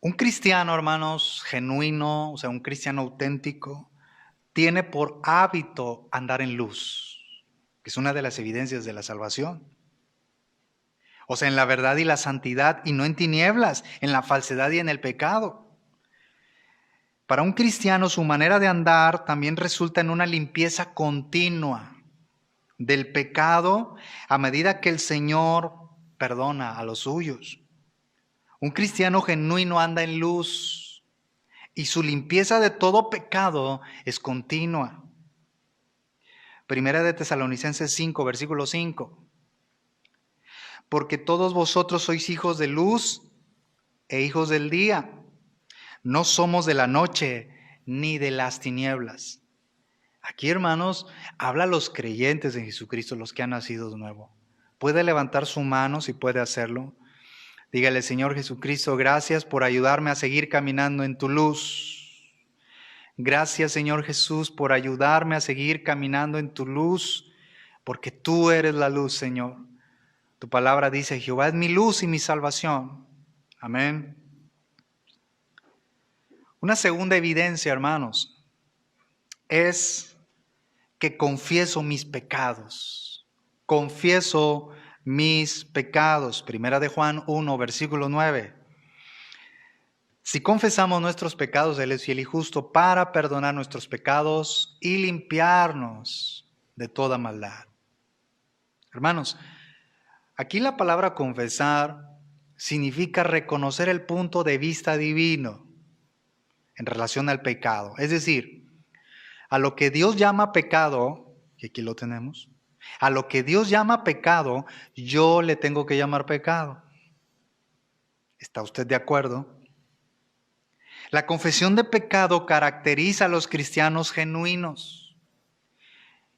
Un cristiano, hermanos, genuino, o sea, un cristiano auténtico, tiene por hábito andar en luz, que es una de las evidencias de la salvación. O sea, en la verdad y la santidad, y no en tinieblas, en la falsedad y en el pecado. Para un cristiano, su manera de andar también resulta en una limpieza continua del pecado a medida que el Señor perdona a los suyos. Un cristiano genuino anda en luz y su limpieza de todo pecado es continua. Primera de Tesalonicenses 5, versículo 5. Porque todos vosotros sois hijos de luz e hijos del día. No somos de la noche ni de las tinieblas. Aquí, hermanos, habla a los creyentes en Jesucristo, los que han nacido de nuevo. Puede levantar su mano si puede hacerlo. Dígale: Señor Jesucristo, gracias por ayudarme a seguir caminando en tu luz. Gracias, Señor Jesús, por ayudarme a seguir caminando en tu luz, porque tú eres la luz, Señor. Tu palabra dice: Jehová es mi luz y mi salvación. Amén. Una segunda evidencia, hermanos, es que confieso mis pecados. Confieso mis pecados. Primera de Juan 1, versículo 9. Si confesamos nuestros pecados, Él es fiel y justo para perdonar nuestros pecados y limpiarnos de toda maldad. Hermanos, aquí la palabra confesar significa reconocer el punto de vista divino en relación al pecado. Es decir, a lo que Dios llama pecado, y aquí lo tenemos, a lo que Dios llama pecado, yo le tengo que llamar pecado. ¿Está usted de acuerdo? La confesión de pecado caracteriza a los cristianos genuinos.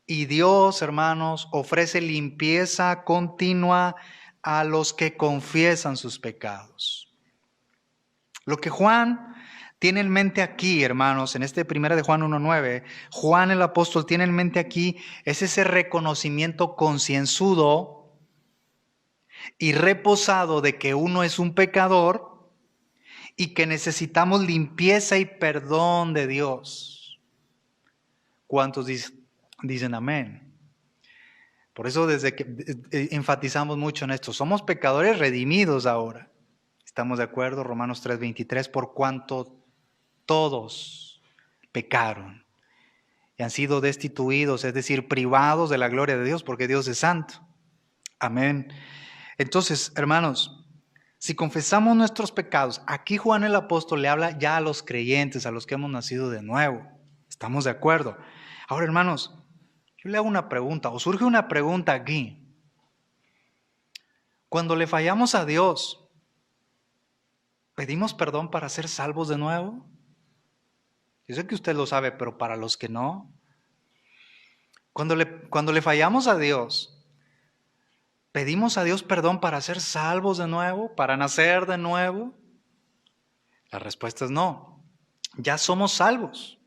Y Dios, hermanos, ofrece limpieza continua a los que confiesan sus pecados. Lo que Juan tiene en mente aquí, hermanos, en este 1 de Juan 1:9, Juan el apóstol tiene en mente aquí es ese reconocimiento concienzudo y reposado de que uno es un pecador y que necesitamos limpieza y perdón de Dios. ¿Cuántos dicen amén? Por eso desde que enfatizamos mucho en esto, somos pecadores redimidos ahora. ¿Estamos de acuerdo? Romanos 3:23, por cuanto todos pecaron y han sido destituidos, es decir, privados de la gloria de Dios, porque Dios es santo. Amén. Entonces, hermanos, si confesamos nuestros pecados, aquí Juan el apóstol le habla ya a los creyentes, a los que hemos nacido de nuevo. ¿Estamos de acuerdo? Ahora, hermanos, yo le hago una pregunta, o surge una pregunta aquí. Cuando le fallamos a Dios, ¿pedimos perdón para ser salvos de nuevo? Yo sé que usted lo sabe, pero para los que no. Cuando le fallamos a Dios, ¿pedimos a Dios perdón para ser salvos de nuevo, para nacer de nuevo? La respuesta es no. Ya somos salvos.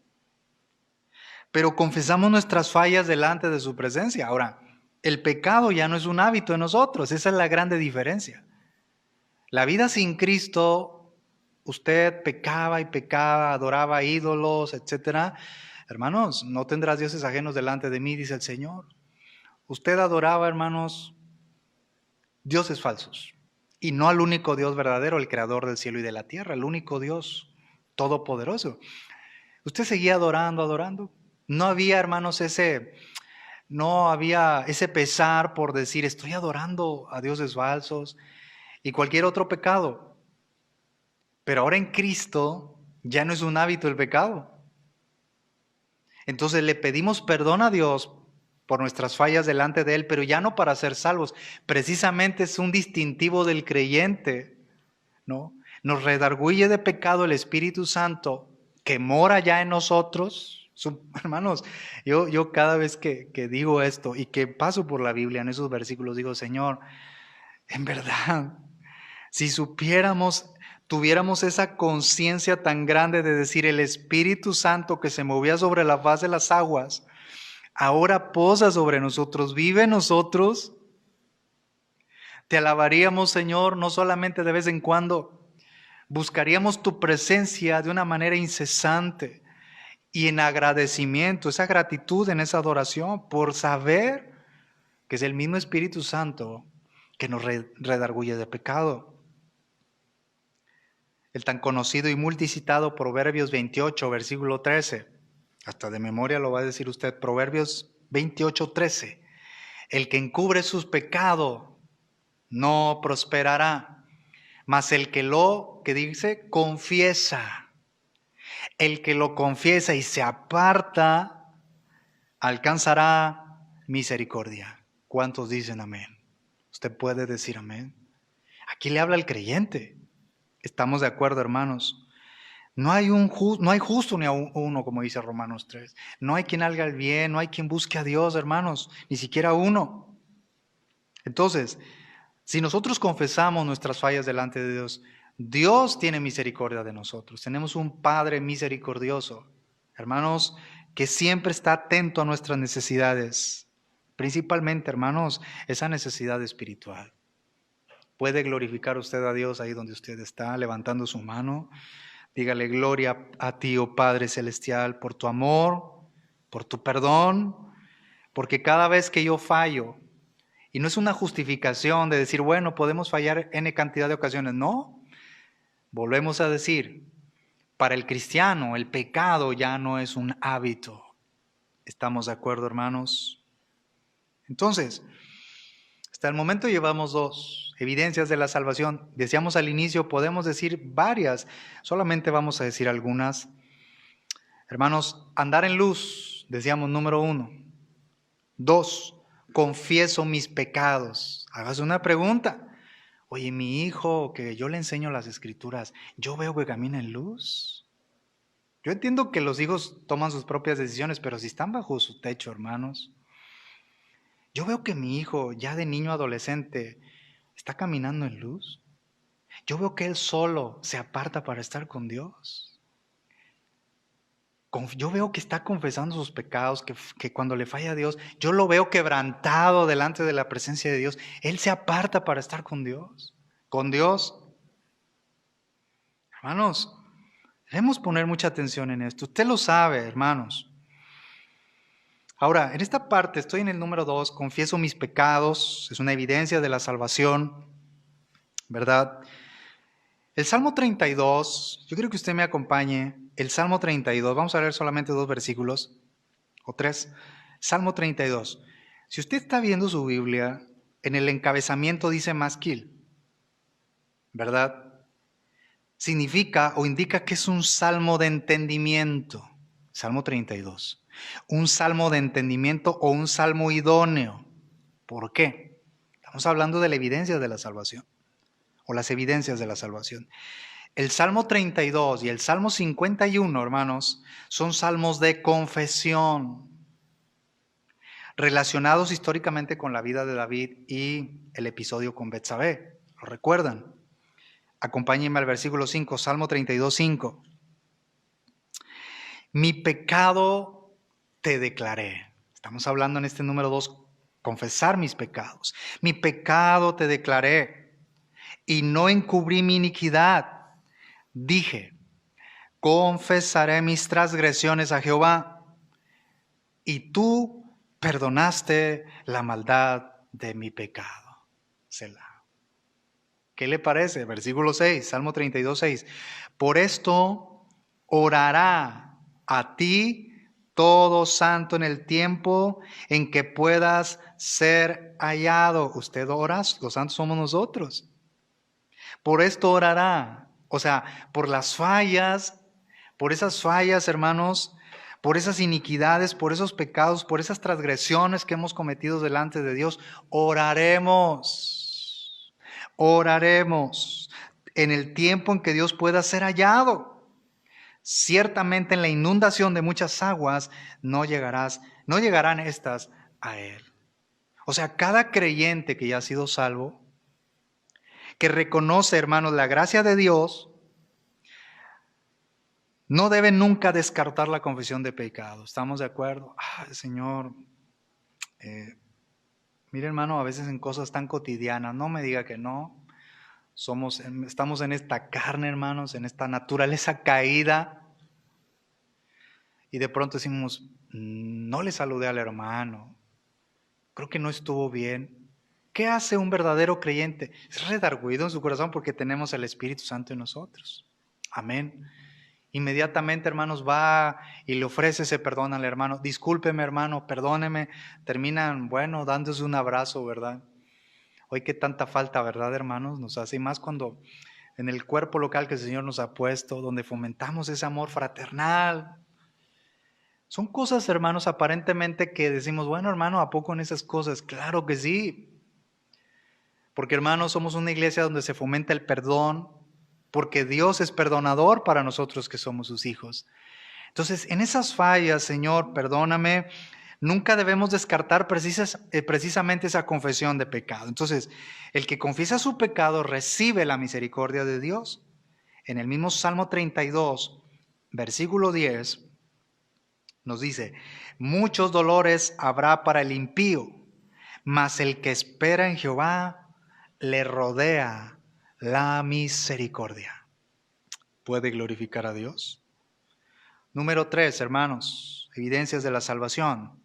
Pero confesamos nuestras fallas delante de su presencia. Ahora, el pecado ya no es un hábito en nosotros. Esa es la grande diferencia. La vida sin Cristo, usted pecaba y pecaba, adoraba ídolos, etc. Hermanos, no tendrás dioses ajenos delante de mí, dice el Señor. Usted adoraba, hermanos, dioses falsos. Y no al único Dios verdadero, el creador del cielo y de la tierra, el único Dios todopoderoso. Usted seguía adorando. No había, hermanos, ese pesar por decir, estoy adorando a dioses falsos y cualquier otro pecado. Pero ahora en Cristo ya no es un hábito el pecado. Entonces le pedimos perdón a Dios por nuestras fallas delante de Él, pero ya no para ser salvos. Precisamente es un distintivo del creyente, ¿no? Nos redarguye de pecado el Espíritu Santo que mora ya en nosotros. Hermanos, yo cada vez que digo esto y que paso por la Biblia en esos versículos, digo, Señor, en verdad, si supiéramos, tuviéramos esa conciencia tan grande de decir, el Espíritu Santo que se movía sobre la faz de las aguas, ahora posa sobre nosotros, vive en nosotros. Te alabaríamos, Señor, no solamente de vez en cuando, Buscaríamos tu presencia de una manera incesante y en agradecimiento, esa gratitud en esa adoración por saber que es el mismo Espíritu Santo que nos redarguye de pecado. El tan conocido y multicitado Proverbios 28, versículo 13. Hasta de memoria lo va a decir usted. Proverbios 28, 13. El que encubre sus pecados no prosperará, mas el que dice, confiesa. El que lo confiesa y se aparta, alcanzará misericordia. ¿Cuántos dicen amén? Usted puede decir amén. Aquí le habla el creyente. Estamos de acuerdo, hermanos. No hay justo ni a uno, como dice Romanos 3. No hay quien haga el bien, no hay quien busque a Dios, hermanos, ni siquiera uno. Entonces, si nosotros confesamos nuestras fallas delante de Dios, Dios tiene misericordia de nosotros. Tenemos un Padre misericordioso, hermanos, que siempre está atento a nuestras necesidades. Principalmente, hermanos, esa necesidad espiritual. ¿Puede glorificar usted a Dios ahí donde usted está, levantando su mano? Dígale, gloria a ti, oh Padre Celestial, por tu amor, por tu perdón, porque cada vez que yo fallo, y no es una justificación de decir, bueno, podemos fallar N cantidad de ocasiones, no. Volvemos a decir, para el cristiano el pecado ya no es un hábito. ¿Estamos de acuerdo, hermanos? Entonces, hasta el momento llevamos dos evidencias de la salvación. Decíamos al inicio, podemos decir varias, solamente vamos a decir algunas. Hermanos, andar en luz, decíamos número 1. 2, confieso mis pecados. Hágase una pregunta. Oye, mi hijo, que yo le enseño las escrituras, ¿yo veo que camina en luz? Yo entiendo que los hijos toman sus propias decisiones, pero si están bajo su techo, hermanos, yo veo que mi hijo, ya de niño adolescente, está caminando en luz. Yo veo que él solo se aparta para estar con Dios. Yo veo que está confesando sus pecados, que cuando le falla a Dios, yo lo veo quebrantado delante de la presencia de Dios. Él se aparta para estar con Dios. Con Dios. Hermanos, debemos poner mucha atención en esto. Usted lo sabe, hermanos. Ahora, en esta parte, estoy en el número 2, confieso mis pecados, es una evidencia de la salvación, ¿verdad? El Salmo 32, yo quiero que usted me acompañe. El Salmo 32, vamos a leer solamente 2 versículos, o 3. Salmo 32. Si usted está viendo su Biblia, en el encabezamiento dice masquil, ¿verdad? Significa o indica que es un salmo de entendimiento. Salmo 32. Un salmo de entendimiento o un salmo idóneo. ¿Por qué? Estamos hablando de la evidencia de la salvación, o las evidencias de la salvación. El Salmo 32 y el Salmo 51, hermanos, son salmos de confesión, relacionados históricamente con la vida de David y el episodio con Betsabé. ¿Lo recuerdan? Acompáñenme al versículo 5, Salmo 32, 5. Mi pecado te declaré. Estamos hablando en este número 2, confesar mis pecados. Mi pecado te declaré y no encubrí mi iniquidad. Dije, confesaré mis transgresiones a Jehová y tú perdonaste la maldad de mi pecado. Selah. ¿Qué le parece? Versículo 6, Salmo 32, 6. Por esto orará a ti todo santo en el tiempo en que puedas ser hallado. Usted ora, los santos somos nosotros. Por esto orará, o sea, por las fallas, por esas fallas, hermanos, por esas iniquidades, por esos pecados, por esas transgresiones que hemos cometido delante de Dios, oraremos. Oraremos en el tiempo en que Dios pueda ser hallado. Ciertamente en la inundación de muchas aguas no llegarán estas a Él. O sea, cada creyente que ya ha sido salvo, que reconoce, hermanos, la gracia de Dios, no debe nunca descartar la confesión de pecado. ¿Estamos de acuerdo? Señor, mire, hermano, a veces en cosas tan cotidianas, no me diga que no. Estamos en esta carne, hermanos, en esta naturaleza caída. Y de pronto decimos, no le saludé al hermano, creo que no estuvo bien. ¿Qué hace un verdadero creyente? Es redarguido en su corazón porque tenemos el Espíritu Santo en nosotros. Amén. Inmediatamente, hermanos, va y le ofrece ese perdón al hermano. Discúlpeme, hermano, perdóneme. Terminan, bueno, dándose un abrazo, ¿verdad? Hoy qué tanta falta, ¿verdad, hermanos? Nos hace, y más cuando en el cuerpo local que el Señor nos ha puesto, donde fomentamos ese amor fraternal. Son cosas, hermanos, aparentemente que decimos, bueno, hermano, ¿a poco en esas cosas? Claro que sí. Porque, hermanos, somos una iglesia donde se fomenta el perdón, porque Dios es perdonador para nosotros que somos sus hijos. Entonces, en esas fallas, Señor, perdóname, nunca debemos descartar precisamente esa confesión de pecado. Entonces, el que confiesa su pecado recibe la misericordia de Dios. En el mismo Salmo 32, versículo 10, nos dice, muchos dolores habrá para el impío, mas el que espera en Jehová le rodea la misericordia. ¿Puede glorificar a Dios? Número 3, hermanos, evidencias de la salvación.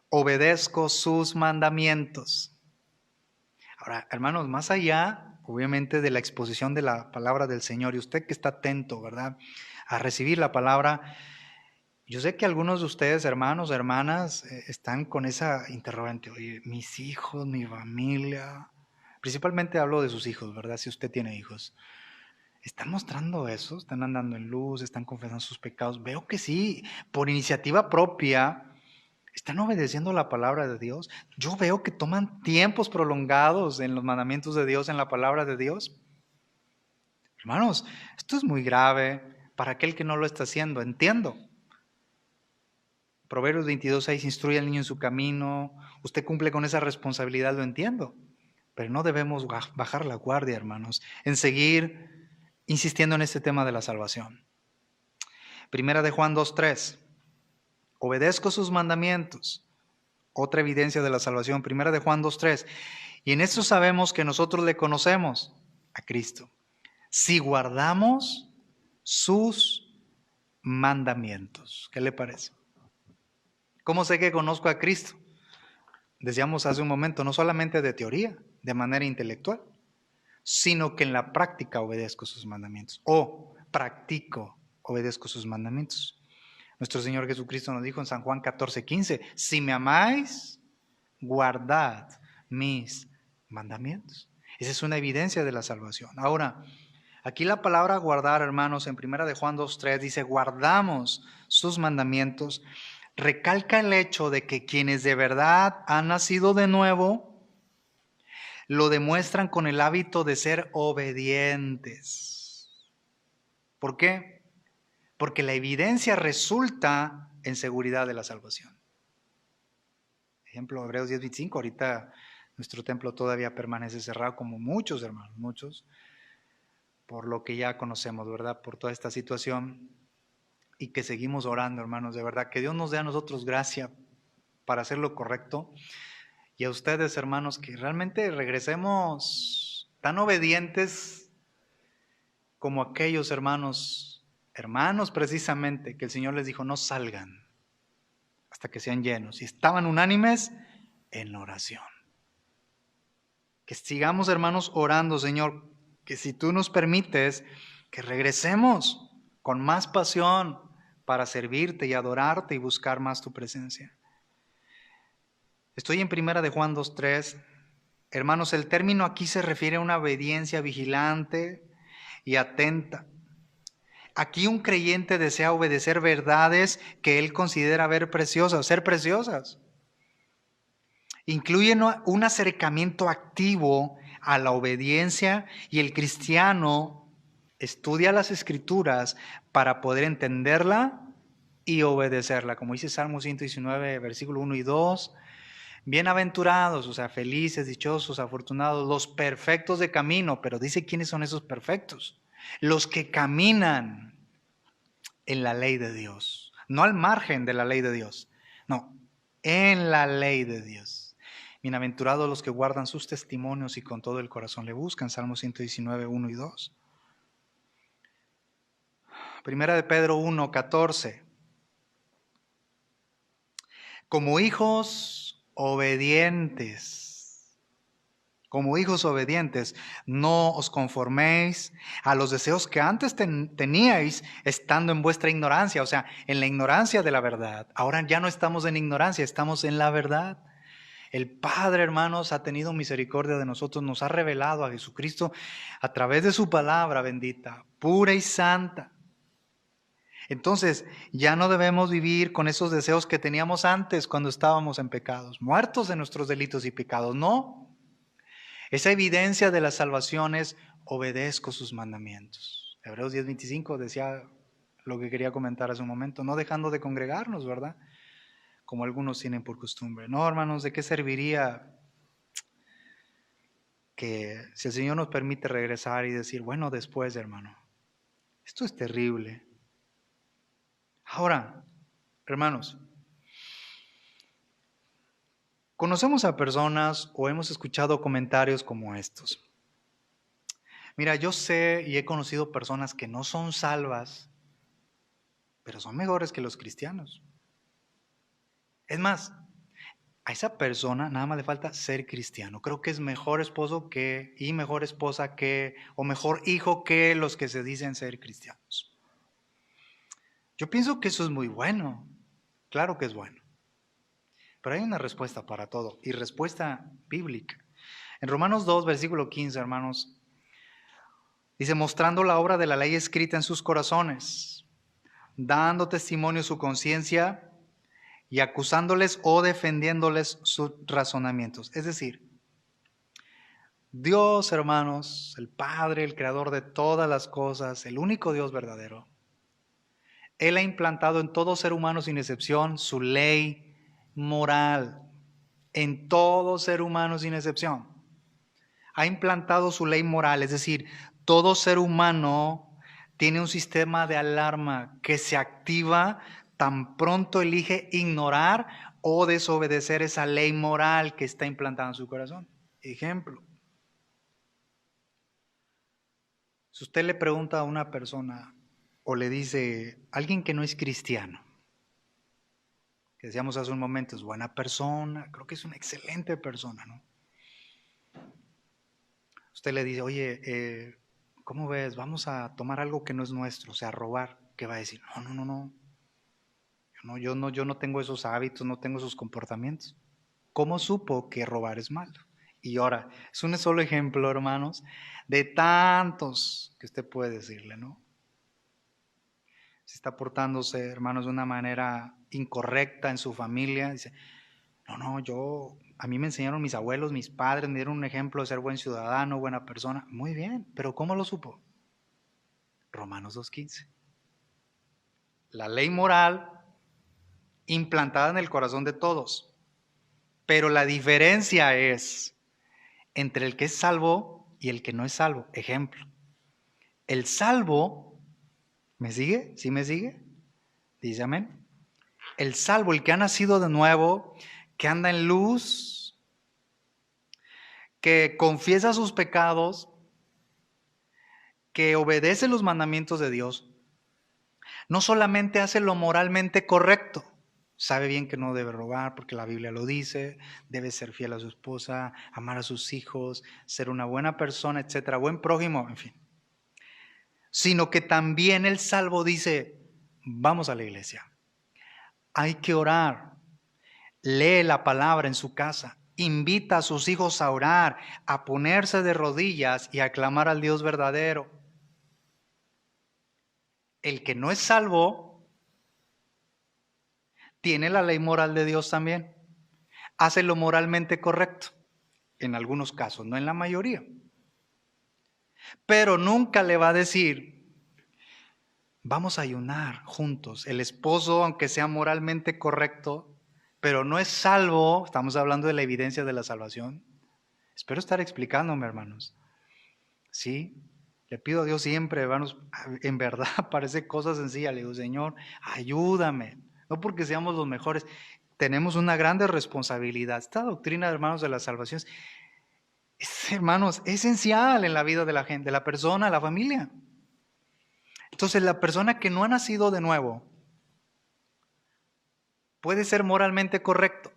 Obedezco sus mandamientos. Ahora, hermanos, más allá, obviamente, de la exposición de la palabra del Señor, y usted que está atento, ¿verdad?, a recibir la palabra, yo sé que algunos de ustedes, hermanos, hermanas, están con esa interrogante, oye, mis hijos, mi familia, principalmente hablo de sus hijos, ¿verdad?, si usted tiene hijos. ¿Están mostrando eso? ¿Están andando en luz? ¿Están confesando sus pecados? Veo que sí, por iniciativa propia, están obedeciendo la palabra de Dios. Yo veo que toman tiempos prolongados en los mandamientos de Dios, en la palabra de Dios. Hermanos, esto es muy grave para aquel que no lo está haciendo, entiendo. Proverbios 22:6, instruye al niño en su camino. Usted cumple con esa responsabilidad, lo entiendo. Pero no debemos bajar la guardia, hermanos, en seguir insistiendo en este tema de la salvación. Primera de Juan 2:3. Obedezco sus mandamientos. Otra evidencia de la salvación. Primera de Juan 2:3. Y en esto sabemos que nosotros le conocemos a Cristo, si guardamos sus mandamientos. ¿Qué le parece? ¿Cómo sé que conozco a Cristo? Decíamos hace un momento, no solamente de teoría, de manera intelectual, sino que en la práctica obedezco sus mandamientos, o practico, obedezco sus mandamientos. Nuestro Señor Jesucristo nos dijo en San Juan 14:15, si me amáis, guardad mis mandamientos. Esa es una evidencia de la salvación. Ahora, aquí la palabra guardar, hermanos, en primera de Juan 2:3 dice, guardamos sus mandamientos. Recalca el hecho de que quienes de verdad han nacido de nuevo, lo demuestran con el hábito de ser obedientes. ¿Por qué? Porque la evidencia resulta en seguridad de la salvación. Ejemplo, Hebreos 10:25, ahorita nuestro templo todavía permanece cerrado como muchos hermanos, muchos, por lo que ya conocemos, ¿verdad? Por toda esta situación y que seguimos orando, hermanos, de verdad, que Dios nos dé a nosotros gracia para hacer lo correcto. Y a ustedes, hermanos, que realmente regresemos tan obedientes como aquellos hermanos precisamente, que el Señor les dijo, no salgan hasta que sean llenos. Y estaban unánimes en oración. Que sigamos, hermanos, orando, Señor, que si tú nos permites, que regresemos con más pasión para servirte y adorarte y buscar más tu presencia. Estoy en primera de Juan 2:3. Hermanos, el término aquí se refiere a una obediencia vigilante y atenta. Aquí un creyente desea obedecer verdades que él considera ser preciosas. Incluyen un acercamiento activo a la obediencia y el cristiano estudia las Escrituras para poder entenderla y obedecerla. Como dice Salmo 119, versículo 1 y 2. Bienaventurados, o sea, felices, dichosos, afortunados, los perfectos de camino, pero dice quiénes son esos perfectos. Los que caminan en la ley de Dios, no al margen de la ley de Dios, no, en la ley de Dios. Bienaventurados los que guardan sus testimonios y con todo el corazón le buscan. Salmo 119, 1 y 2. Primera de Pedro 1, 14. Como hijos obedientes, no os conforméis a los deseos que antes teníais estando en vuestra ignorancia, o sea, en la ignorancia de la verdad. Ahora ya no estamos en ignorancia, estamos en la verdad. El Padre, hermanos, ha tenido misericordia de nosotros, nos ha revelado a Jesucristo a través de su palabra bendita, pura y santa. Entonces, ya no debemos vivir con esos deseos que teníamos antes cuando estábamos en pecados, muertos de nuestros delitos y pecados. No. Esa evidencia de la salvación es obedezco sus mandamientos. Hebreos 10:25 decía lo que quería comentar hace un momento, no dejando de congregarnos, ¿verdad? Como algunos tienen por costumbre. No, hermanos, ¿de qué serviría que si el Señor nos permite regresar y decir, bueno, después, hermano, esto es terrible? Ahora, hermanos, conocemos a personas o hemos escuchado comentarios como estos. Mira, yo sé y he conocido personas que no son salvas, pero son mejores que los cristianos. Es más, a esa persona nada más le falta ser cristiano. Creo que es mejor esposo que, y mejor esposa que, o mejor hijo que los que se dicen ser cristianos. Yo pienso que eso es muy bueno. Claro que es bueno. Pero hay una respuesta para todo, y respuesta bíblica. En Romanos 2, versículo 15, hermanos, dice, mostrando la obra de la ley escrita en sus corazones, dando testimonio su conciencia y acusándoles o defendiéndoles sus razonamientos. Es decir, Dios, hermanos, el Padre, el Creador de todas las cosas, el único Dios verdadero, Él ha implantado en todo ser humano sin excepción su ley moral. En todo ser humano sin excepción. Ha implantado su ley moral, es decir, todo ser humano tiene un sistema de alarma que se activa tan pronto elige ignorar o desobedecer esa ley moral que está implantada en su corazón. Ejemplo, si usted le pregunta a una persona o le dice a alguien que no es cristiano, que decíamos hace un momento, es buena persona, creo que es una excelente persona, ¿no? Usted le dice, oye, ¿cómo ves? Vamos a tomar algo que no es nuestro, o sea, robar. ¿Qué va a decir? No. Yo no tengo esos hábitos, no tengo esos comportamientos. ¿Cómo supo que robar es malo? Y ahora, es un solo ejemplo, hermanos, de tantos que usted puede decirle, ¿no? Si está portándose, hermanos, de una manera incorrecta en su familia, dice, a mí me enseñaron mis abuelos, mis padres, me dieron un ejemplo de ser buen ciudadano, buena persona. Muy bien, pero ¿cómo lo supo? Romanos 2:15. La ley moral implantada en el corazón de todos. Pero la diferencia es entre el que es salvo y el que no es salvo. Ejemplo, el salvo, ¿me sigue? ¿Sí me sigue? Dice amén. El salvo, el que ha nacido de nuevo, que anda en luz, que confiesa sus pecados, que obedece los mandamientos de Dios, no solamente hace lo moralmente correcto, sabe bien que no debe robar porque la Biblia lo dice, debe ser fiel a su esposa, amar a sus hijos, ser una buena persona, etcétera, buen prójimo, en fin. Sino que también el salvo dice, vamos a la iglesia, hay que orar, lee la palabra en su casa, invita a sus hijos a orar, a ponerse de rodillas y a clamar al Dios verdadero. El que no es salvo tiene la ley moral de Dios también. Hace lo moralmente correcto, en algunos casos, no en la mayoría. Pero nunca le va a decir, vamos a ayunar juntos. El esposo, aunque sea moralmente correcto, pero no es salvo, estamos hablando de la evidencia de la salvación. Espero estar explicándome, hermanos. Sí, le pido a Dios siempre, hermanos, en verdad parece cosa sencilla. Le digo, Señor, ayúdame. No porque seamos los mejores. tenemos una grande responsabilidad. Esta doctrina, hermanos, de la salvación es, hermanos, esencial en la vida de la gente, de la persona, de la familia. Entonces, la persona que no ha nacido de nuevo puede ser moralmente correcto,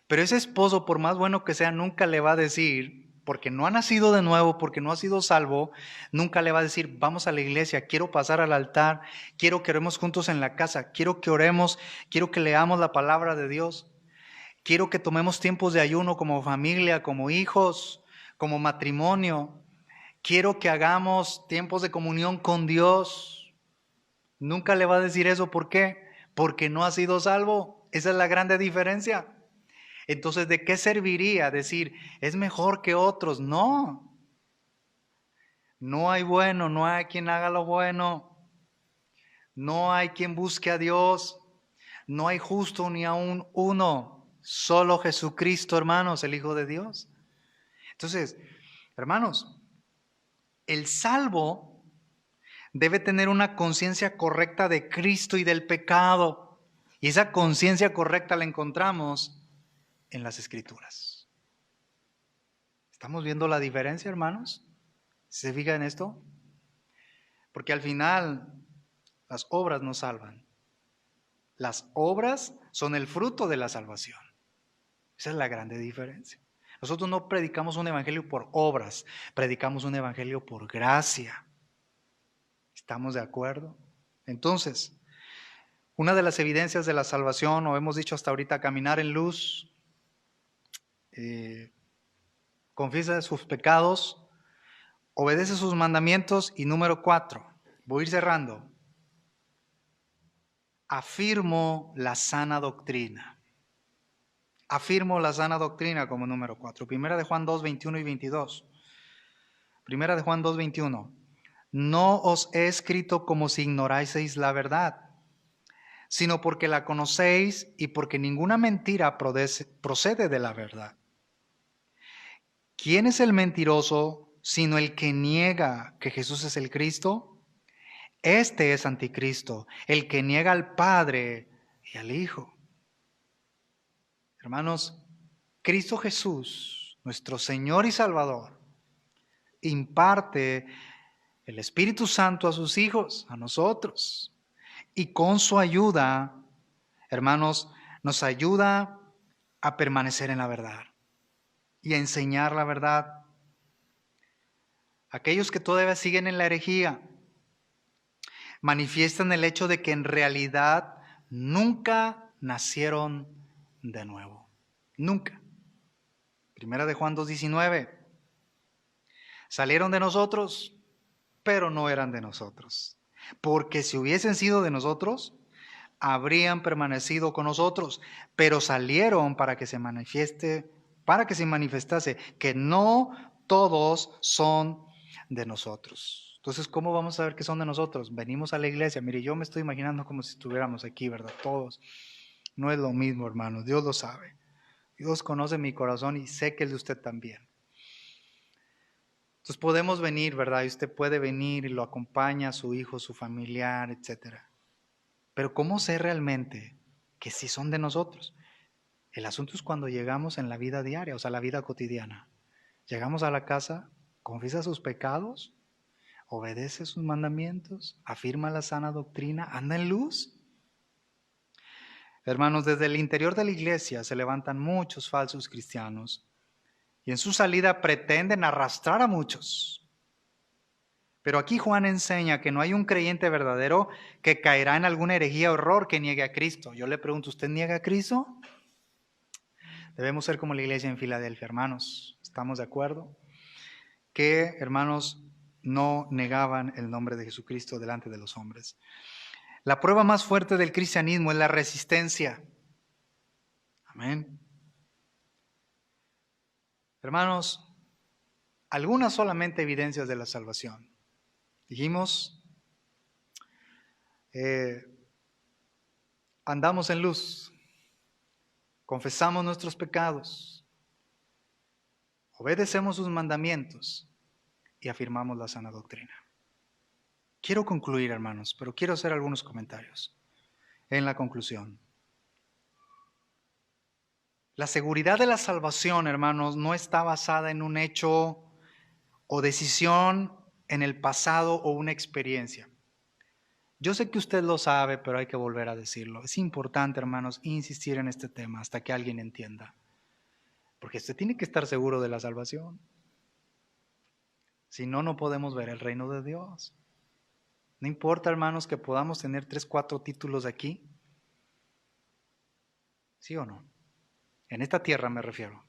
pero ese esposo, por más bueno que sea, nunca le va a decir, porque no ha nacido de nuevo, porque no ha sido salvo, nunca le va a decir, vamos a la iglesia, quiero pasar al altar, quiero que oremos juntos en la casa, quiero que oremos, quiero que leamos la palabra de Dios, quiero que tomemos tiempos de ayuno como familia, como hijos, como matrimonio, quiero que hagamos tiempos de comunión con Dios. Nunca le va a decir eso, ¿por qué? Porque no ha sido salvo. Esa es la grande diferencia. Entonces, ¿de qué serviría decir, es mejor que otros? No. No hay bueno, no hay quien haga lo bueno. No hay quien busque a Dios. No hay justo ni aún uno. Solo Jesucristo, hermanos, el Hijo de Dios. Entonces, hermanos, el salvo debe tener una conciencia correcta de Cristo y del pecado. Y esa conciencia correcta la encontramos en las Escrituras. ¿Estamos viendo la diferencia, hermanos? ¿Se fija en esto? Porque al final las obras no salvan. Las obras son el fruto de la salvación. Esa es la grande diferencia. Nosotros no predicamos un evangelio por obras, predicamos un evangelio por gracia. ¿Estamos de acuerdo? Entonces, una de las evidencias de la salvación, o hemos dicho hasta ahorita, caminar en luz, confiesa sus pecados, obedece sus mandamientos, y número 4, voy a ir cerrando, afirmo la sana doctrina. Afirmo la sana doctrina como número 4. Primera de Juan 2, 21 y 22. Primera de Juan 2, 21. No os he escrito como si ignoraseis la verdad, sino porque la conocéis y porque ninguna mentira procede de la verdad. ¿Quién es el mentiroso sino el que niega que Jesús es el Cristo? Este es anticristo, el que niega al Padre y al Hijo. Hermanos, Cristo Jesús, nuestro Señor y Salvador, imparte el Espíritu Santo a sus hijos, a nosotros. Y con su ayuda, hermanos, nos ayuda a permanecer en la verdad y a enseñar la verdad. Aquellos que todavía siguen en la herejía manifiestan el hecho de que en realidad nunca nacieron de nuevo. Nunca. Primera de Juan 2:19. Salieron de nosotros, pero no eran de nosotros. Porque si hubiesen sido de nosotros, habrían permanecido con nosotros, pero salieron para que se manifestase que no todos son de nosotros. Entonces, ¿cómo vamos a saber que son de nosotros? Venimos a la iglesia. Mire, yo me estoy imaginando como si estuviéramos aquí, ¿verdad? Todos. No es lo mismo, hermanos. Dios lo sabe. Dios conoce mi corazón y sé que el de usted también. Entonces podemos venir, ¿verdad? Y usted puede venir y lo acompaña a su hijo, su familiar, etcétera. Pero ¿cómo sé realmente que sí son de nosotros? El asunto es cuando llegamos en la vida diaria, o sea, la vida cotidiana. Llegamos a la casa, confiesa sus pecados, obedece sus mandamientos, afirma la sana doctrina, anda en luz. Hermanos, desde el interior de la iglesia se levantan muchos falsos cristianos y en su salida pretenden arrastrar a muchos. Pero aquí Juan enseña que no hay un creyente verdadero que caerá en alguna herejía o error que niegue a Cristo. Yo le pregunto, ¿usted niega a Cristo? Debemos ser como la iglesia en Filadelfia, hermanos. ¿Estamos de acuerdo? Que, hermanos, no negaban el nombre de Jesucristo delante de los hombres. La prueba más fuerte del cristianismo es la resistencia. Amén. Hermanos, algunas solamente evidencias de la salvación. Dijimos, andamos en luz, confesamos nuestros pecados, obedecemos sus mandamientos y afirmamos la sana doctrina. Quiero concluir, hermanos, pero quiero hacer algunos comentarios en la conclusión. La seguridad de la salvación, hermanos, no está basada en un hecho o decisión en el pasado o una experiencia. Yo sé que usted lo sabe, pero hay que volver a decirlo. Es importante, hermanos, insistir en este tema hasta que alguien entienda. Porque usted tiene que estar seguro de la salvación. Si no, no podemos ver el reino de Dios. No importa, hermanos, que podamos tener 3, 4 títulos aquí. ¿Sí o no? En esta tierra me refiero.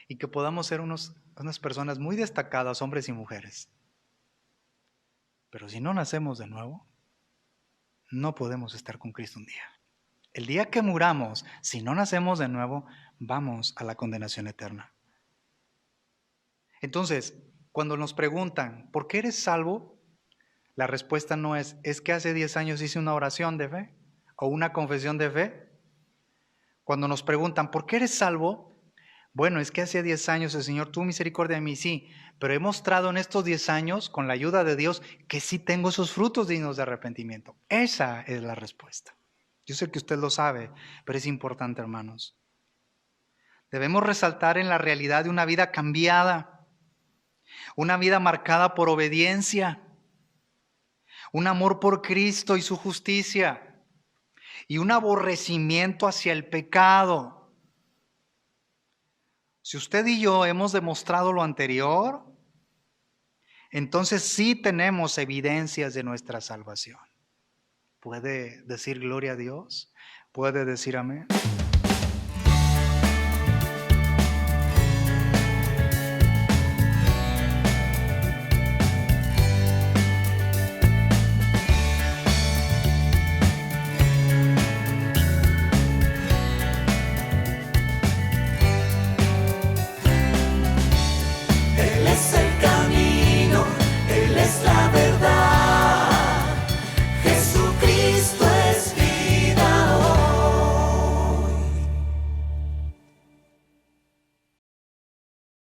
Y que podamos ser unas personas muy destacadas, hombres y mujeres. Pero si no nacemos de nuevo, no podemos estar con Cristo un día. El día que muramos, si no nacemos de nuevo, vamos a la condenación eterna. Entonces, cuando nos preguntan, ¿por qué eres salvo? La respuesta no es que hace 10 años hice una oración de fe o una confesión de fe. Cuando nos preguntan, ¿por qué eres salvo? Bueno, es que hace 10 años el Señor tuvo misericordia de mí, sí, pero he mostrado en estos 10 años, con la ayuda de Dios, que sí tengo esos frutos dignos de arrepentimiento. Esa es la respuesta. Yo sé que usted lo sabe, pero es importante, hermanos. Debemos resaltar en la realidad de una vida cambiada, una vida marcada por obediencia, un amor por Cristo y su justicia, y un aborrecimiento hacia el pecado. Si usted y yo hemos demostrado lo anterior, entonces sí tenemos evidencias de nuestra salvación. ¿Puede decir gloria a Dios? ¿Puede decir amén?